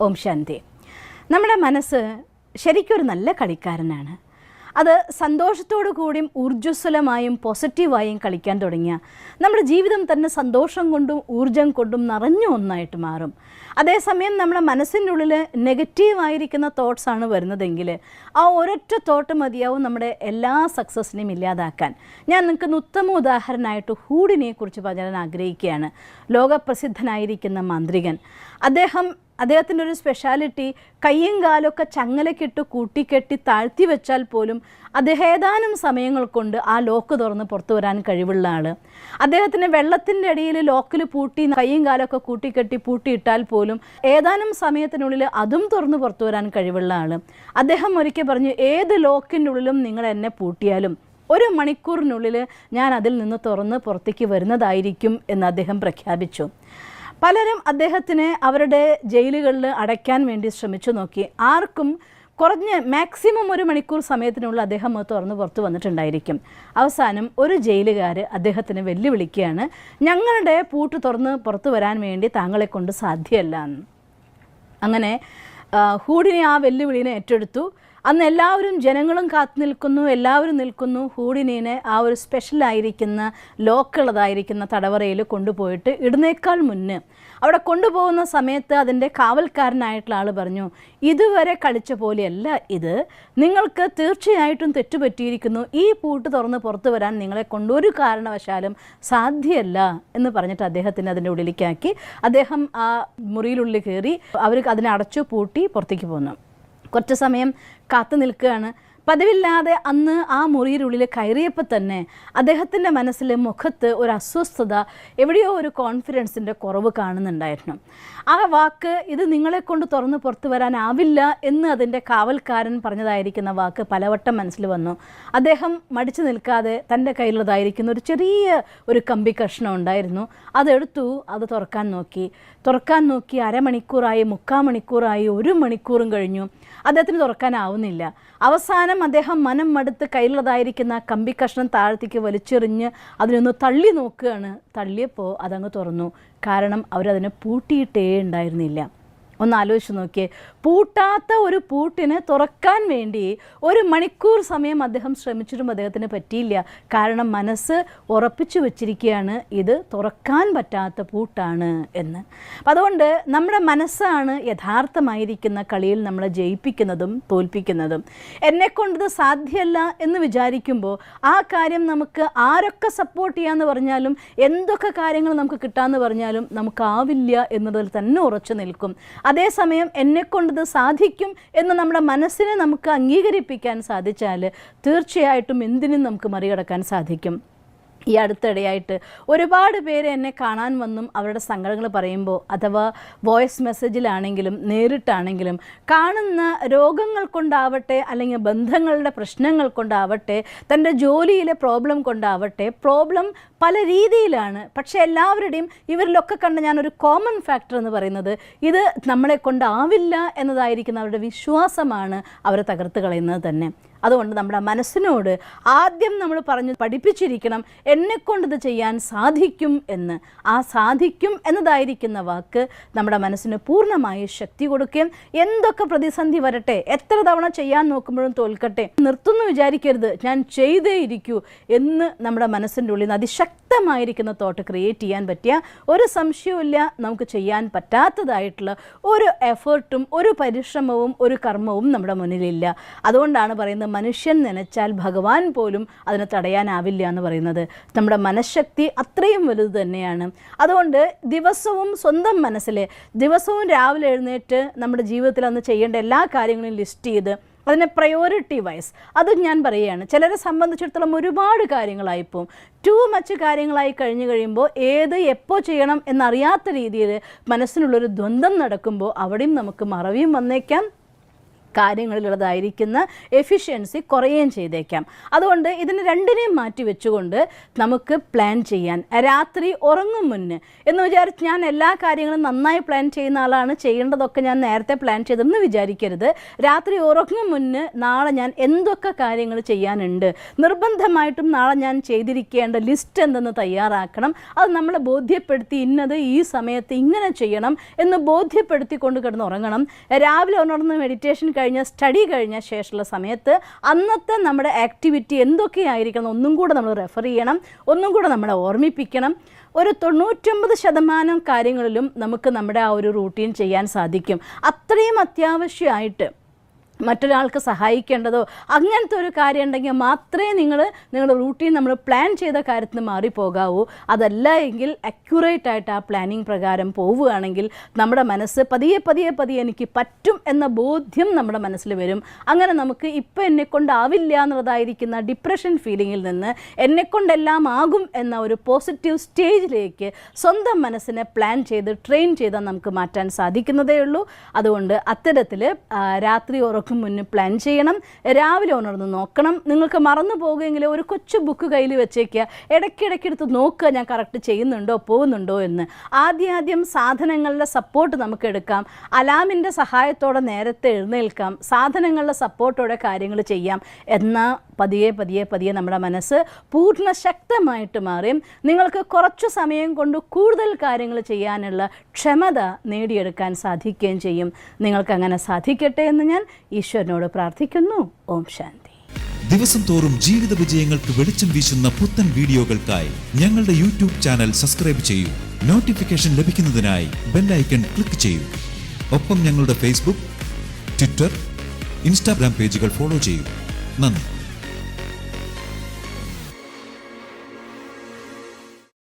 ഓം ശാന്തി. നമ്മുടെ മനസ്സ് ശരിക്കൊരു നല്ല കളിക്കാരനാണ്. അത് സന്തോഷത്തോടു കൂടിയും ഊർജ്ജസ്വലമായും പോസിറ്റീവായും കളിക്കാൻ തുടങ്ങിയ നമ്മുടെ ജീവിതം തന്നെ സന്തോഷം കൊണ്ടും ഊർജം കൊണ്ടും നിറഞ്ഞ ഒന്നായിട്ട് മാറും. അതേസമയം നമ്മുടെ മനസ്സിൻ്റെ ഉള്ളിൽ നെഗറ്റീവായിരിക്കുന്ന തോട്ട്സാണ് വരുന്നതെങ്കിൽ ആ ഒരൊറ്റ തോട്ട് മതിയാവും നമ്മുടെ എല്ലാ സക്സസ്സിനെയും ഇല്ലാതാക്കാൻ. ഞാൻ നിങ്ങൾക്ക് ഉത്തമ ഉദാഹരണമായിട്ട് ഹൂഡിനെക്കുറിച്ച് പറയാൻ ആഗ്രഹിക്കുകയാണ്. ലോകപ്രസിദ്ധനായിരിക്കുന്ന മാന്ത്രികൻ. അദ്ദേഹത്തിൻ്റെ ഒരു സ്പെഷ്യാലിറ്റി, കയ്യും കാലൊക്കെ ചങ്ങലക്കിട്ട് കൂട്ടിക്കെട്ടി താഴ്ത്തി വെച്ചാൽ പോലും അദ്ദേഹം ഏതാനും സമയങ്ങൾ കൊണ്ട് ആ ലോക്ക് തുറന്ന് പുറത്തു വരാൻ കഴിവുള്ള ആൾ. അദ്ദേഹത്തിന് വെള്ളത്തിൻ്റെ അടിയിൽ ലോക്കിൽ പൂട്ടി കയ്യും കാലൊക്കെ കൂട്ടിക്കെട്ടി പൂട്ടിയിട്ടാൽ പോലും ഏതാനും സമയത്തിനുള്ളിൽ അതും തുറന്ന് പുറത്തു വരാൻ കഴിവുള്ള ആൾ. അദ്ദേഹം ഒരിക്കൽ പറഞ്ഞു, ഏത് ലോക്കിൻ്റെ ഉള്ളിലും നിങ്ങൾ എന്നെ പൂട്ടിയാലും 1 മണിക്കൂറിനുള്ളിൽ ഞാൻ അതിൽ നിന്ന് തുറന്ന് പുറത്തേക്ക് വരുന്നതായിരിക്കും എന്ന് അദ്ദേഹം പ്രഖ്യാപിച്ചു. പലരും അദ്ദേഹത്തിനെ അവരുടെ ജയിലുകളിൽ അടയ്ക്കാൻ വേണ്ടി ശ്രമിച്ചു നോക്കി. ആർക്കും കുറഞ്ഞ മാക്സിമം 1 മണിക്കൂർ സമയത്തിനുള്ളിൽ അദ്ദേഹം തുറന്ന് പുറത്ത് വന്നിട്ടുണ്ടായിരിക്കും. അവസാനം ഒരു ജയിലുകാർ അദ്ദേഹത്തിന് വെല്ലുവിളിക്കുകയാണ്, ഞങ്ങളുടെ പൂട്ട് തുറന്ന് പുറത്തു വരാൻ വേണ്ടി താങ്കളെ കൊണ്ട് സാധ്യമല്ല എന്ന്. അങ്ങനെ ഹൂഡിനെ ആ വെല്ലുവിളിനെ ഏറ്റെടുത്തു. അന്ന് എല്ലാവരും ജനങ്ങളും കാത്തു നിൽക്കുന്നു, എല്ലാവരും നിൽക്കുന്നു. ഹൂഡിനെ ആ ഒരു സ്പെഷ്യലായിരിക്കുന്ന ലോക്കുള്ളതായിരിക്കുന്ന തടവറയിൽ കൊണ്ടുപോയിട്ട് ഇടുന്നേക്കാൾ മുന്നേ അവിടെ കൊണ്ടുപോകുന്ന സമയത്ത് അതിൻ്റെ കാവൽക്കാരനായിട്ടുള്ള ആൾ പറഞ്ഞു, ഇതുവരെ കളിച്ച പോലെയല്ല ഇത്, നിങ്ങൾക്ക് തീർച്ചയായിട്ടും തെറ്റുപറ്റിയിരിക്കുന്നു, ഈ പൂട്ട് തുറന്ന് പുറത്തു വരാൻ നിങ്ങളെ കൊണ്ട് ഒരു കാരണവശാലും സാധ്യമല്ല എന്ന് പറഞ്ഞിട്ട് അദ്ദേഹത്തിന് അതിൻ്റെ ഉള്ളിലേക്കാക്കി. അദ്ദേഹം ആ മുറിയിലുള്ളിൽ കയറി അവർ അതിനെ അടച്ചു പൂട്ടി പുറത്തേക്ക് പോന്നു. കുറച്ച് സമയം കാത്തു നിൽക്കുകയാണ്. പതിവില്ലാതെ അന്ന് ആ മുറിയിലുള്ളിൽ കയറിയപ്പോൾ തന്നെ അദ്ദേഹത്തിൻ്റെ മനസ്സിൽ മുഖത്ത് ഒരു അസ്വസ്ഥത, എവിടെയോ ഒരു കോൺഫിഡൻസിൻ്റെ കുറവ് കാണുന്നുണ്ടായിരുന്നു. ആ വാക്ക്, ഇത് നിങ്ങളെ കൊണ്ട് തുറന്ന് പുറത്തു വരാനാവില്ല എന്ന് അതിൻ്റെ കാവൽക്കാരൻ പറഞ്ഞതായിരിക്കുന്ന വാക്ക് പലവട്ടം മനസ്സിൽ വന്നു. അദ്ദേഹം മടിച്ചു നിൽക്കാതെ തൻ്റെ കയ്യിലുള്ളതായിരിക്കുന്ന ഒരു ചെറിയ ഒരു കമ്പി കഷ്ണം ഉണ്ടായിരുന്നു, അതെടുത്തു. അത് തുറക്കാൻ നോക്കി അരമണിക്കൂറായി, 3/4 മണിക്കൂറായി, 1 മണിക്കൂറും കഴിഞ്ഞു. അദ്ദേഹത്തിന് തുറക്കാനാവുന്നില്ല. അവസാനം അദ്ദേഹം മനം മടുത്ത് കയ്യിലുള്ളതായിരിക്കുന്ന കമ്പി കഷ്ണം താഴത്തേക്ക് വലിച്ചെറിഞ്ഞ് അതിനൊന്ന് തള്ളി നോക്കുകയാണ്. തള്ളിയപ്പോൾ അതങ്ങ് തുറന്നു. കാരണം അവരതിനെ പൂട്ടിയിട്ടേ ഉണ്ടായിരുന്നില്ല. ഒന്ന് ആലോചിച്ച് നോക്കിയേ, പൂട്ടാത്ത ഒരു പൂട്ടിനെ തുറക്കാൻ വേണ്ടി 1 മണിക്കൂർ സമയം അദ്ദേഹം ശ്രമിച്ചിട്ടും അദ്ദേഹത്തിന് പറ്റിയില്ല. കാരണം മനസ്സ് ഉറപ്പിച്ചു വച്ചിരിക്കുകയാണ്, ഇത് തുറക്കാൻ പറ്റാത്ത പൂട്ടാണ് എന്ന്. അതുകൊണ്ട് നമ്മുടെ മനസ്സാണ് യഥാർത്ഥമായിരിക്കുന്ന കളിയിൽ നമ്മളെ ജയിപ്പിക്കുന്നതും തോൽപ്പിക്കുന്നതും. എന്നെക്കൊണ്ടത് സാധ്യമല്ല എന്ന് വിചാരിക്കുമ്പോൾ ആ കാര്യം നമുക്ക് ആരൊക്കെ സപ്പോർട്ട് ചെയ്യാമെന്ന് പറഞ്ഞാലും എന്തൊക്കെ കാര്യങ്ങൾ നമുക്ക് കിട്ടാമെന്ന് പറഞ്ഞാലും നമുക്കാവില്ല എന്നതിൽ തന്നെ ഉറച്ചു നിൽക്കും. അതേസമയം എന്നെക്കൊണ്ടത് സാധിക്കും എന്ന് നമ്മുടെ മനസ്സിനെ നമുക്ക് അംഗീകരിപ്പിക്കാൻ സാധിച്ചാൽ തീർച്ചയായിട്ടും എന്തിനും നമുക്ക് മറികടക്കാൻ സാധിക്കും. ഈ അടുത്തിടെയായിട്ട് ഒരുപാട് പേര് എന്നെ കാണാൻ വന്നും അവരുടെ സങ്കടങ്ങൾ പറയുമ്പോൾ, അഥവാ വോയിസ് മെസ്സേജിലാണെങ്കിലും നേരിട്ടാണെങ്കിലും, കാണുന്ന രോഗങ്ങൾ കൊണ്ടാവട്ടെ, അല്ലെങ്കിൽ ബന്ധങ്ങളുടെ പ്രശ്നങ്ങൾ കൊണ്ടാവട്ടെ, തൻ്റെ ജോലിയിലെ പ്രോബ്ലം കൊണ്ടാവട്ടെ, പ്രോബ്ലം പല രീതിയിലാണ്. പക്ഷേ എല്ലാവരുടെയും ഇവരിലൊക്കെ കണ്ട ഞാനൊരു കോമൺ ഫാക്ടർ എന്ന് പറയുന്നത്, ഇത് നമ്മളെ കൊണ്ടാവില്ല എന്നതായിരിക്കുന്ന അവരുടെ വിശ്വാസമാണ് അവരെ തകർത്ത് കളയുന്നത് തന്നെ. അതുകൊണ്ട് നമ്മുടെ മനസ്സിനോട് ആദ്യം നമ്മൾ പഠിപ്പിച്ചിരിക്കണം, എന്നെക്കൊണ്ടിത് ചെയ്യാൻ സാധിക്കും എന്ന്. ആ സാധിക്കും എന്നതായിരിക്കുന്ന വാക്ക് നമ്മുടെ മനസ്സിന് പൂർണ്ണമായി ശക്തി കൊടുക്കുകയും, എന്തൊക്കെ പ്രതിസന്ധി വരട്ടെ, എത്ര തവണ ചെയ്യാൻ നോക്കുമ്പോഴും തോൽക്കട്ടെ, നിർത്തുന്നു വിചാരിക്കരുത്, ഞാൻ ചെയ്തേ ഇരിക്കൂ എന്ന് നമ്മുടെ മനസ്സിൻ്റെ ഉള്ളിൽ നിന്ന് അതിശക്തമായിരിക്കുന്ന തോട്ട് ക്രിയേറ്റ് ചെയ്യാൻ പറ്റിയ ഒരു സംശയവുമില്ല. നമുക്ക് ചെയ്യാൻ പറ്റാത്തതായിട്ടുള്ള ഒരു എഫേർട്ടും ഒരു പരിശ്രമവും ഒരു കർമ്മവും നമ്മുടെ മുന്നിലില്ല. അതുകൊണ്ടാണ് പറയുന്നത്, മനുഷ്യൻ നനച്ചാൽ ഭഗവാൻ പോലും അതിനെ തടയാനാവില്ല എന്ന് പറയുന്നത്. നമ്മുടെ മനഃശക്തി അത്രയും വലുത് തന്നെയാണ്. അതുകൊണ്ട് ദിവസവും സ്വന്തം മനസ്സിലെ ദിവസവും രാവിലെ എഴുന്നേറ്റ് നമ്മുടെ ജീവിതത്തിൽ അന്ന് ചെയ്യേണ്ട എല്ലാ കാര്യങ്ങളും ലിസ്റ്റ് ചെയ്ത് അതിനെ പ്രയോറിറ്റി വൈസ് അത് ഞാൻ പറയുകയാണ്. ചിലരെ സംബന്ധിച്ചിടത്തോളം ഒരുപാട് കാര്യങ്ങളായിപ്പോവും, ടു മച്ച് കാര്യങ്ങളായി കഴിയുമ്പോൾ ഏത് എപ്പോൾ ചെയ്യണം എന്നറിയാത്ത രീതിയിൽ മനസ്സിനുള്ളൊരു ദ്വന്ദ്ം നടക്കുമ്പോൾ അവിടെയും നമുക്ക് മറവിയും വന്നേക്കാം, കാര്യങ്ങളിലുള്ളതായിരിക്കുന്ന എഫിഷ്യൻസി കുറയുകയും ചെയ്തേക്കാം. അതുകൊണ്ട് ഇതിന് രണ്ടിനെയും മാറ്റി വെച്ചുകൊണ്ട് നമുക്ക് പ്ലാൻ ചെയ്യാൻ, രാത്രി ഉറങ്ങും മുന്നേ എന്ന് വിചാരിച്ച് ഞാൻ എല്ലാ കാര്യങ്ങളും നന്നായി പ്ലാൻ ചെയ്യുന്ന ആളാണ്, ചെയ്യേണ്ടതൊക്കെ ഞാൻ നേരത്തെ പ്ലാൻ ചെയ്തെന്ന് വിചാരിക്കരുത്. രാത്രി ഉറങ്ങും മുന്നേ നാളെ ഞാൻ എന്തൊക്കെ കാര്യങ്ങൾ ചെയ്യാനുണ്ട്, നിർബന്ധമായിട്ടും നാളെ ഞാൻ ചെയ്തിരിക്കേണ്ട ലിസ്റ്റ് എന്തെന്ന് തയ്യാറാക്കണം. അത് നമ്മളെ ബോധ്യപ്പെടുത്തി ഇന്നത് ഈ സമയത്ത് ഇങ്ങനെ ചെയ്യണം എന്ന് ബോധ്യപ്പെടുത്തിക്കൊണ്ട് കിടന്ന് ഉറങ്ങണം. രാവിലെ ഉണർന്ന് മെഡിറ്റേഷൻ കഴിഞ്ഞ സ്റ്റഡി കഴിഞ്ഞ ശേഷമുള്ള സമയത്ത് അന്നത്തെ നമ്മുടെ ആക്ടിവിറ്റി എന്തൊക്കെയായിരിക്കണം ഒന്നും കൂടെ നമ്മൾ റെഫർ ചെയ്യണം, ഒന്നും കൂടെ നമ്മളെ ഓർമ്മിപ്പിക്കണം. ഒരു 99% കാര്യങ്ങളിലും നമുക്ക് നമ്മുടെ ആ ഒരു റൂട്ടീൻ ചെയ്യാൻ സാധിക്കും. അത്രയും അത്യാവശ്യമായിട്ട് മറ്റൊരാൾക്ക് സഹായിക്കേണ്ടതോ അങ്ങനത്തെ ഒരു കാര്യം ഉണ്ടെങ്കിൽ മാത്രമേ നിങ്ങളുടെ റൂട്ടീൻ നമ്മൾ പ്ലാൻ ചെയ്ത കാര്യത്തിന് മാറിപ്പോകാവൂ. അതല്ല എങ്കിൽ അക്യുറേറ്റ് ആയിട്ട് ആ പ്ലാനിങ് പ്രകാരം പോവുകയാണെങ്കിൽ നമ്മുടെ മനസ്സ് പതിയെ എനിക്ക് പറ്റും എന്ന ബോധ്യം നമ്മുടെ മനസ്സിൽ വരും. അങ്ങനെ നമുക്ക് ഇപ്പം എന്നെക്കൊണ്ടാവില്ല എന്നുള്ളതായിരിക്കുന്ന ഡിപ്രഷൻ ഫീലിങ്ങിൽ നിന്ന് എന്നെക്കൊണ്ടെല്ലാം ആകും എന്ന ഒരു പോസിറ്റീവ് സ്റ്റേജിലേക്ക് സ്വന്തം മനസ്സിനെ പ്ലാൻ ചെയ്ത് ട്രെയിൻ ചെയ്താൽ നമുക്ക് മാറ്റാൻ സാധിക്കുന്നതേ ഉള്ളൂ. അതുകൊണ്ട് അത്തരത്തിൽ രാത്രി ഉറക്കം മുന്നേ പ്ലാൻ ചെയ്യണം, രാവിലെ ഉണർന്ന് നോക്കണം. നിങ്ങൾക്ക് മറന്നു പോകുമെങ്കിൽ ഒരു കൊച്ചു ബുക്ക് കയ്യിൽ വെച്ചേക്കുക, ഇടയ്ക്കിടയ്ക്ക് എടുത്ത് നോക്കുക ഞാൻ കറക്റ്റ് ചെയ്യുന്നുണ്ടോ പോകുന്നുണ്ടോ എന്ന്. ആദ്യം സാധനങ്ങളുടെ സപ്പോർട്ട് നമുക്ക് എടുക്കാം, അലാമിൻ്റെ സഹായത്തോടെ നേരത്തെ എഴുന്നേൽക്കാം, സാധനങ്ങളുടെ സപ്പോർട്ടോടെ കാര്യങ്ങൾ ചെയ്യാം. എന്നാൽ പതിയെ നമ്മുടെ മനസ്സ് പൂർണ്ണ ശക്തമായിട്ട് മാറിയും നിങ്ങൾക്ക് കുറച്ചു സമയം കൊണ്ട് കൂടുതൽ കാര്യങ്ങൾ ചെയ്യാനുള്ള ക്ഷമത നേടിയെടുക്കാൻ സാധിക്കുകയും ചെയ്യും. നിങ്ങൾക്കങ്ങനെ സാധിക്കട്ടെ എന്ന് ഞാൻ ഈശ്വരനോട് പ്രാർത്ഥിക്കുന്നു. ഓം ശാന്തി. ദിവസം തോറും ജീവിത വിജയങ്ങൾക്ക് വെളിച്ചം വീശുന്ന പുത്തൻ വീഡിയോകൾക്കായി ഞങ്ങളുടെ യൂട്യൂബ് ചാനൽ സബ്സ്ക്രൈബ് ചെയ്യൂ. നോട്ടിഫിക്കേഷൻ ലഭിക്കുന്നതിനായി ബെൽ ഐക്കൺ ക്ലിക്ക് ചെയ്യൂ. ഒപ്പം ഞങ്ങളുടെ ഫേസ്ബുക്ക്, ട്വിറ്റർ, ഇൻസ്റ്റാഗ്രാം പേജുകൾ ഫോളോ ചെയ്യൂ. നന്ദി.